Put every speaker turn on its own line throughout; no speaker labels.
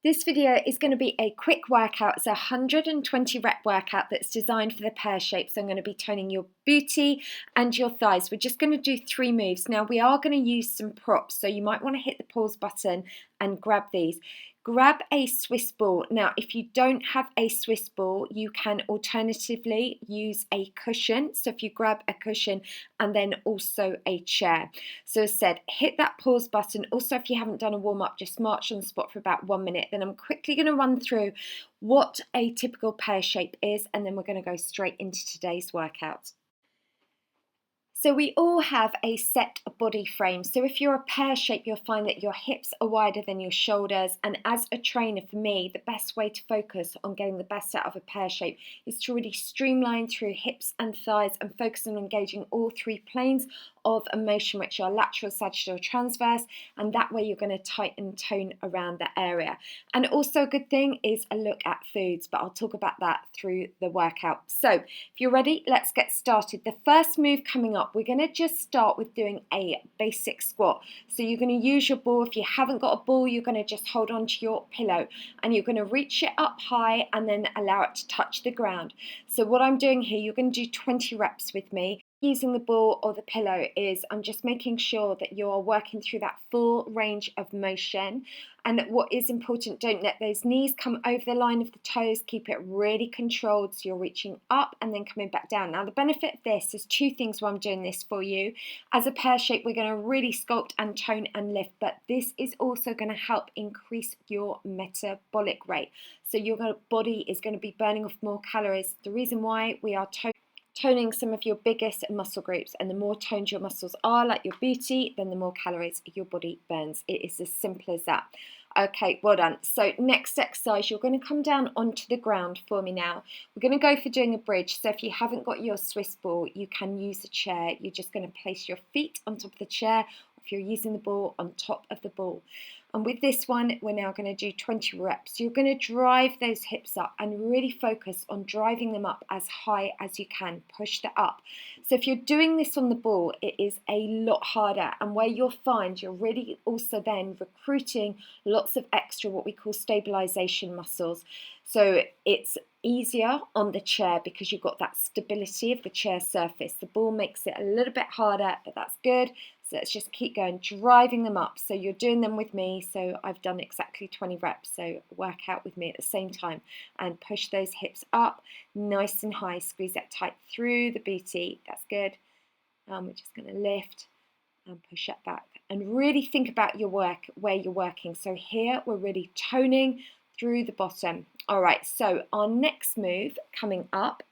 This video is going to be a quick workout. It's a 120 rep workout that's designed for the pear shape. So I'm going to be toning your booty and your thighs. We're just going to do 3 moves. Now we are going to use some props, so you might want to hit the pause button and grab these. Grab a Swiss ball. Now, if you don't have a Swiss ball, you can alternatively use a cushion. So if you grab a cushion and then also a chair. So as I said, hit that pause button. Also, if you haven't done a warm-up, just march on the spot for about 1 minute. Then I'm quickly going to run through what a typical pear shape is, and then we're going to go straight into today's workout. So we all have a set body frame. So if you're a pear shape, you'll find that your hips are wider than your shoulders. And as a trainer, for me, the best way to focus on getting the best out of a pear shape is to really streamline through hips and thighs and focus on engaging all 3 planes of motion, which are lateral, sagittal, transverse, and that way you're going to tighten and tone around that area. And also a good thing is a look at foods, but I'll talk about that through the workout. So if you're ready, let's get started. The first move coming up, we're going to just start with doing a basic squat. So you're going to use your ball. If you haven't got a ball, you're going to just hold on to your pillow and you're going to reach it up high and then allow it to touch the ground. So what I'm doing here, you're going to do 20 reps with me. Using the ball or the pillow is I'm just making sure that you're working through that full range of motion. And what is important, don't let those knees come over the line of the toes. Keep it really controlled so you're reaching up and then coming back down. Now the benefit of this is 2 things while I'm doing this for you. As a pear shape, we're going to really sculpt and tone and lift, but this is also going to help increase your metabolic rate. So your body is going to be burning off more calories. The reason why we are toning some of your biggest muscle groups, and the more toned your muscles are, like your booty, then the more calories your body burns. It is as simple as that. Okay, well done. So next exercise, you're going to come down onto the ground for me now. We're going to go for doing a bridge. So if you haven't got your Swiss ball, you can use a chair. You're just going to place your feet on top of the chair, if you're using the ball, on top of the ball. And with this one, we're now going to do 20 reps. You're going to drive those hips up and really focus on driving them up as high as you can. Push that up. So if you're doing this on the ball, it is a lot harder. And where you'll find you're really also then recruiting lots of extra what we call stabilization muscles. So it's easier on the chair because you've got that stability of the chair surface. The ball makes it a little bit harder, but that's good. So let's just keep going, driving them up. So you're doing them with me. So I've done exactly 20 reps. So work out with me at the same time and push those hips up nice and high. Squeeze that tight through the booty. That's good. We're just going to lift and push that back. And really think about your work, where you're working. So here we're really toning through the bottom. All right, so our next move coming up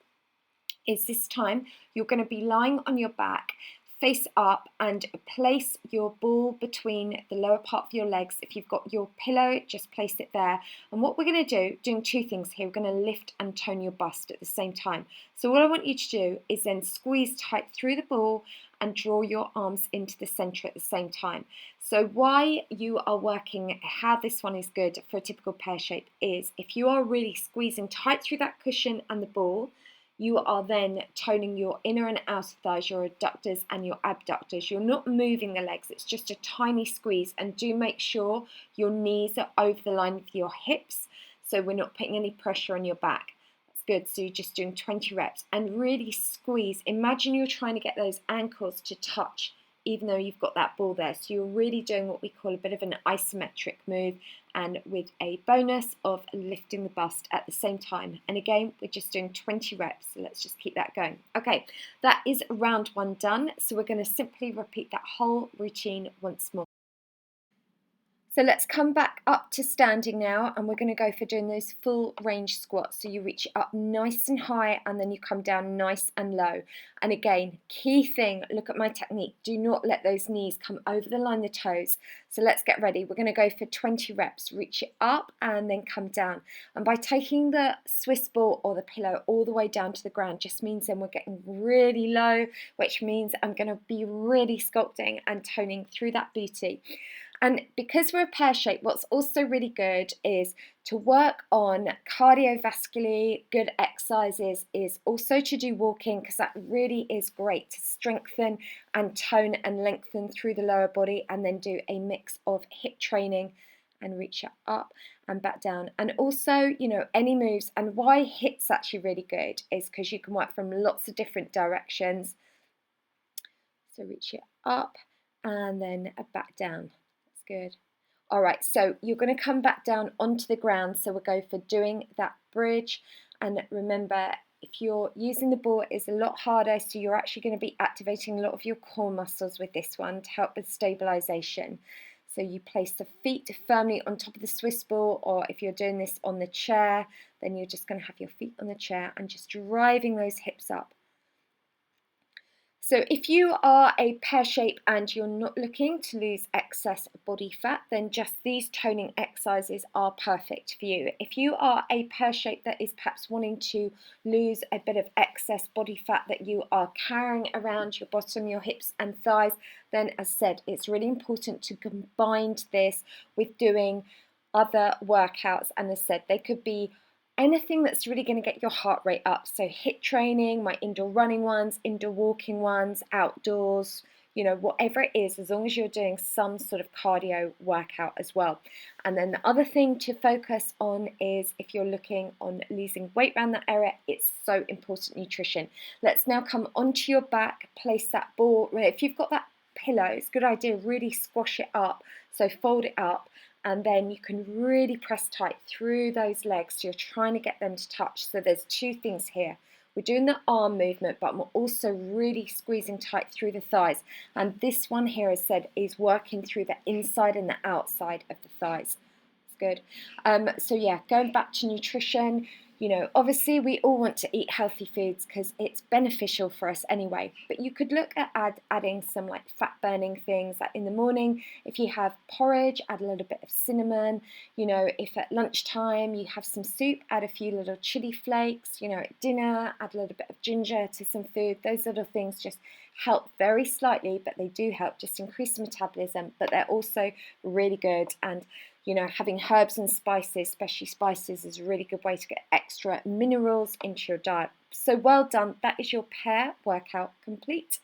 is this time you're going to be lying on your back, face up, and place your ball between the lower part of your legs. If you've got your pillow, just place it there. And what we're going to do, doing 2 things here, we're going to lift and tone your bust at the same time. So what I want you to do is then squeeze tight through the ball and draw your arms into the center at the same time. So why you are working, how this one is good for a typical pear shape is if you are really squeezing tight through that cushion and the ball, you are then toning your inner and outer thighs, your adductors and your abductors. You're not moving the legs, it's just a tiny squeeze. And do make sure your knees are over the line of your hips, so we're not putting any pressure on your back. That's good. So you're just doing 20 reps and really squeeze. Imagine you're trying to get those ankles to touch, even though you've got that ball there. So you're really doing what we call a bit of an isometric move, and with a bonus of lifting the bust at the same time. And again, we're just doing 20 reps, so let's just keep that going. Okay, that is round 1 done. So we're going to simply repeat that whole routine once more. So let's come back up to standing now, and we're going to go for doing those full range squats. So you reach up nice and high and then you come down nice and low. And again, key thing, look at my technique. Do not let those knees come over the line of the toes. So let's get ready. We're going to go for 20 reps. Reach it up and then come down. And by taking the Swiss ball or the pillow all the way down to the ground just means then we're getting really low, which means I'm going to be really sculpting and toning through that booty. And because we're a pear shape, what's also really good is to work on cardiovascularly good exercises, is also to do walking, because that really is great to strengthen and tone and lengthen through the lower body, and then do a mix of hip training and reach it up and back down. And also, you know, any moves, and why HIIT's actually really good is because you can work from lots of different directions. So reach it up and then back down. That's good. All right, so you're going to come back down onto the ground. So we'll go for doing that bridge. And remember, if you're using the ball, it's a lot harder. So you're actually going to be activating a lot of your core muscles with this one to help with stabilization. So you place the feet firmly on top of the Swiss ball, or if you're doing this on the chair, then you're just going to have your feet on the chair and just driving those hips up. So if you are a pear shape and you're not looking to lose excess body fat, then just these toning exercises are perfect for you. If you are a pear shape that is perhaps wanting to lose a bit of excess body fat that you are carrying around your bottom, your hips and thighs, then as said, it's really important to combine this with doing other workouts. And as said, they could be anything that's really going to get your heart rate up. So HIIT training, my indoor running ones, indoor walking ones, outdoors, you know, whatever it is, as long as you're doing some sort of cardio workout as well. And then the other thing to focus on is if you're looking on losing weight around that area, it's so important, nutrition. Let's now come onto your back, place that ball. If you've got that pillow, it's a good idea, really squash it up. So fold it up. And then you can really press tight through those legs. So you're trying to get them to touch. So there's two things here. We're doing the arm movement, but we're also really squeezing tight through the thighs. And this one here, as said, is working through the inside and the outside of the thighs. It's good. So yeah, going back to nutrition, you know, obviously we all want to eat healthy foods because it's beneficial for us anyway. But you could look at adding some like fat burning things, like in the morning, if you have porridge, add a little bit of cinnamon. You know, if at lunchtime you have some soup, add a few little chili flakes. You know, at dinner, add a little bit of ginger to some food. Those little things just help very slightly, but they do help just increase metabolism, but they're also really good. And you know, having herbs and spices, especially spices, is a really good way to get extra minerals into your diet. So well done. That is your pear workout complete.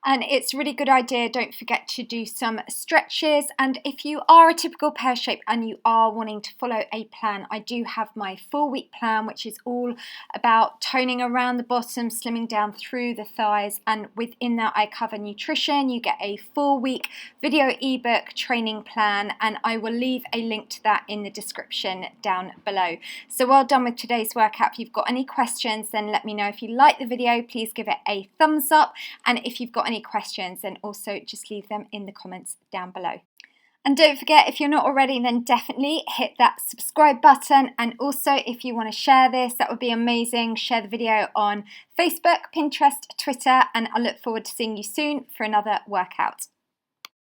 And it's a really good idea. Don't forget to do some stretches. And if you are a typical pear shape and you are wanting to follow a plan, I do have my 4-week plan, which is all about toning around the bottom, slimming down through the thighs. And within that, I cover nutrition. You get a 4-week video ebook training plan, and I will leave a link to that in the description down below. So well done with today's workout. If you've got any questions, then let me know. If you like the video, please give it a thumbs up. And if you've got any questions, then also just leave them in the comments down below. And don't forget, if you're not already, then definitely hit that subscribe button. And also, if you want to share this, that would be amazing. Share the video on Facebook, Pinterest, Twitter, and I look forward to seeing you soon for another workout.